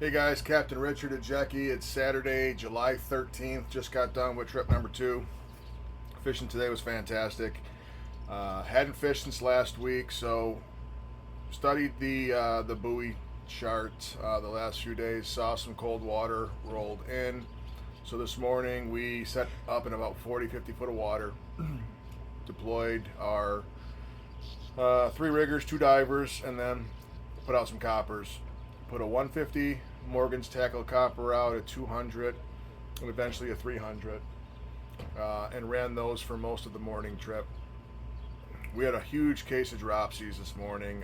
Hey guys, Captain Richard and Jackie. It's Saturday, July 13th. Just got done with trip number 2. Fishing today was fantastic. Hadn't fished since last week, so studied the buoy chart the last few days. Saw some cold water rolled in. So this morning we set up in about 40, 50 foot of water. Deployed our 3 riggers, 2 divers, and then put out some coppers. Put a 150 Morgan's tackle copper out at 200 and eventually a 300, and ran those for most of the morning trip. We had a huge case of dropsies this morning.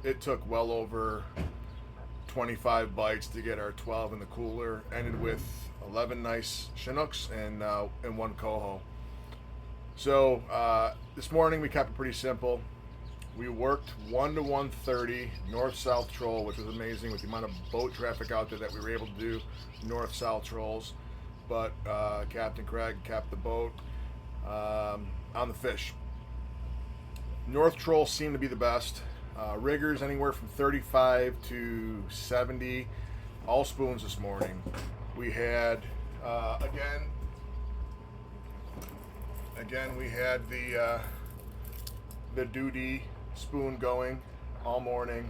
It took well over 25 bites to get our 12 in the cooler. Ended with 11 nice Chinooks and 1 coho. So this morning we kept it pretty simple. We worked 1 to 130 north-south troll, which was amazing with the amount of boat traffic out there that we were able to do north-south trolls. But Captain Craig kept the boat on the fish. North trolls seem to be the best. Riggers anywhere from 35 to 70. All spoons this morning. We had again we had the duty spoon going all morning.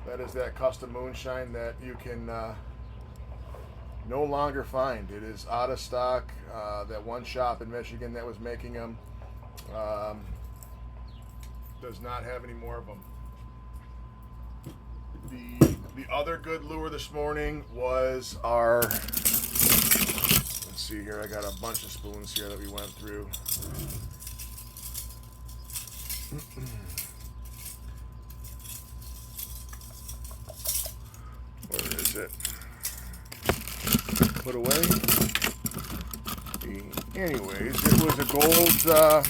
That is that custom moonshine that you can no longer find. It is out of stock. That one shop in Michigan that was making them does not have any more of them. The other good lure this morning was our, let's see here, I got a bunch of spoons here that we went through. Where is it? Put away. Anyways, it was a gold.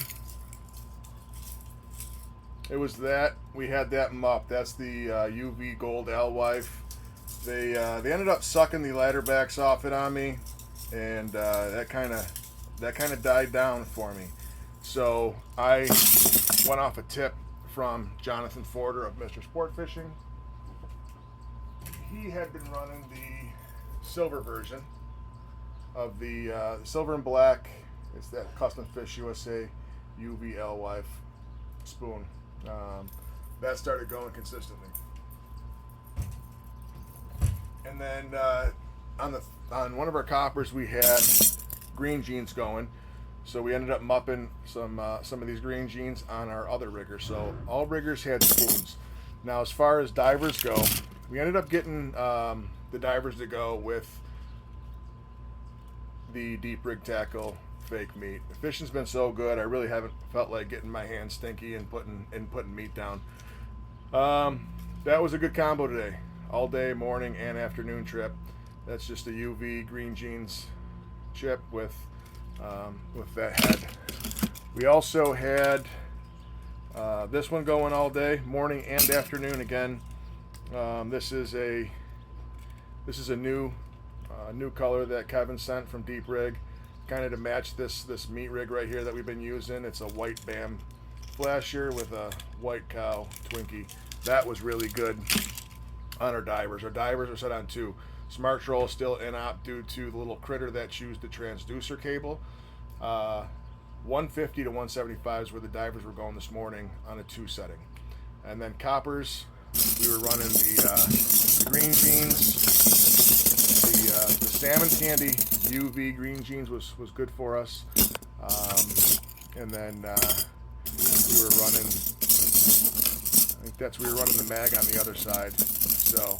It was that we had that mup. That's the UV Gold Alewife. They ended up sucking the ladder backs off it on me, and that kind of died down for me. So I went off a tip from Jonathan Forder of Mr. Sport Fishing. He had been running the silver version of the silver and black. It's that Custom Fish USA UV Alewife spoon. That started going consistently. And then on one of our coppers we had green jeans going. So we ended up mupping some of these green jeans on our other rigger. So all riggers had spoons. Now as far as divers go, we ended up getting the divers to go with the deep rig tackle fake meat. The fishing's been so good, I really haven't felt like getting my hands stinky and putting meat down. That was a good combo today. All day, morning and afternoon trip. That's just a UV green jeans chip with that head. We also had this one going all day, morning and afternoon again. This is a new color that Kevin sent from Deep Rig, kind of to match this meat rig right here that we've been using. It's a white BAM flasher with a white cow Twinkie. That was really good on our divers. Our divers are set on 2. Smart Troll is still in op due to the little critter that chews the transducer cable. 150 to 175 is where the divers were going this morning on a 2 setting. And then coppers, we were running the green jeans. The salmon candy UV green jeans was good for us. And then we were running, we were running the mag on the other side. So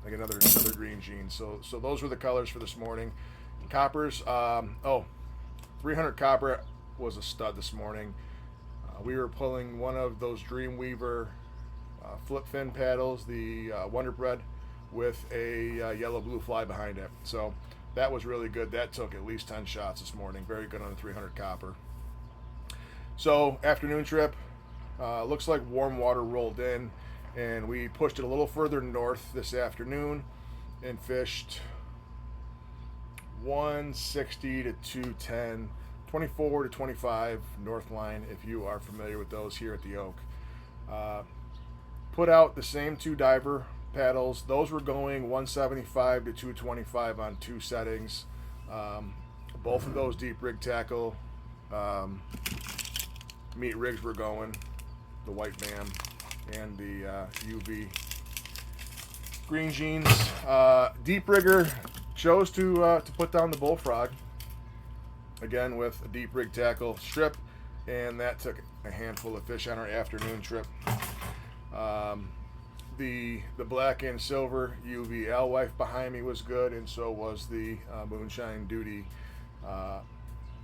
like another green jean. So those were the colors for this morning. Coppers, 300 copper was a stud this morning. We were pulling one of those Dreamweaver flip fin paddles, the Wonder Bread, with a yellow blue fly behind it. So that was really good. That took at least 10 shots this morning. Very good on the 300 copper. So afternoon trip, looks like warm water rolled in, and we pushed it a little further north this afternoon and fished 160 to 210, 24 to 25 north line, if you are familiar with those here at the Oak. Put out the same 2 diver paddles. Those were going 175 to 225 on 2 settings. Both of those deep rig tackle meat rigs were going, the white bam and the UV green jeans. Deep rigger chose to put down the bullfrog again with a deep rig tackle strip, and that took a handful of fish on our afternoon trip. The black and silver UV alewife behind me was good, and so was the moonshine duty.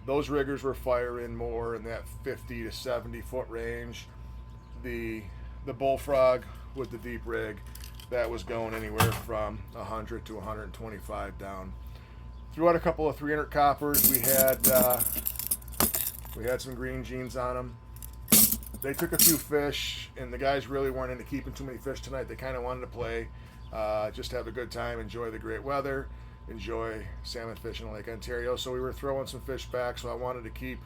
Those riggers were firing more in that 50 to 70 foot range. The bullfrog with the deep rig, that was going anywhere from 100 to 125 down. Threw out a couple of 300 coppers. We had some green jeans on them. They took a few fish, and the guys really weren't into keeping too many fish tonight. They kind of wanted to play, just have a good time, enjoy the great weather, enjoy salmon fishing in Lake Ontario. So we were throwing some fish back, so I wanted to keep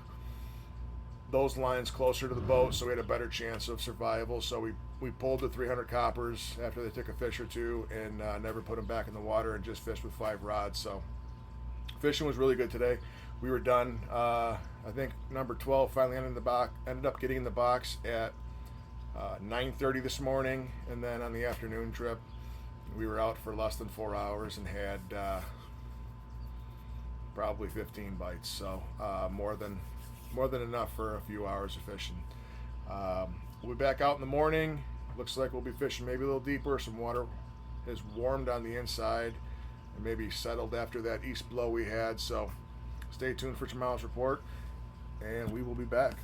those lines closer to the boat so we had a better chance of survival. So we pulled the 300 coppers after they took a fish or two, and never put them back in the water, and just fished with 5 rods. So fishing was really good today. We were done. I think number 12 finally ended up getting in the box at 9:30 this morning, and then on the afternoon trip we were out for less than 4 hours and had probably 15 bites. So more than enough for a few hours of fishing. We'll be back out in the morning. Looks like we'll be fishing maybe a little deeper. Some water has warmed on the inside and maybe settled after that east blow we had. So stay tuned for tomorrow's report, and we will be back.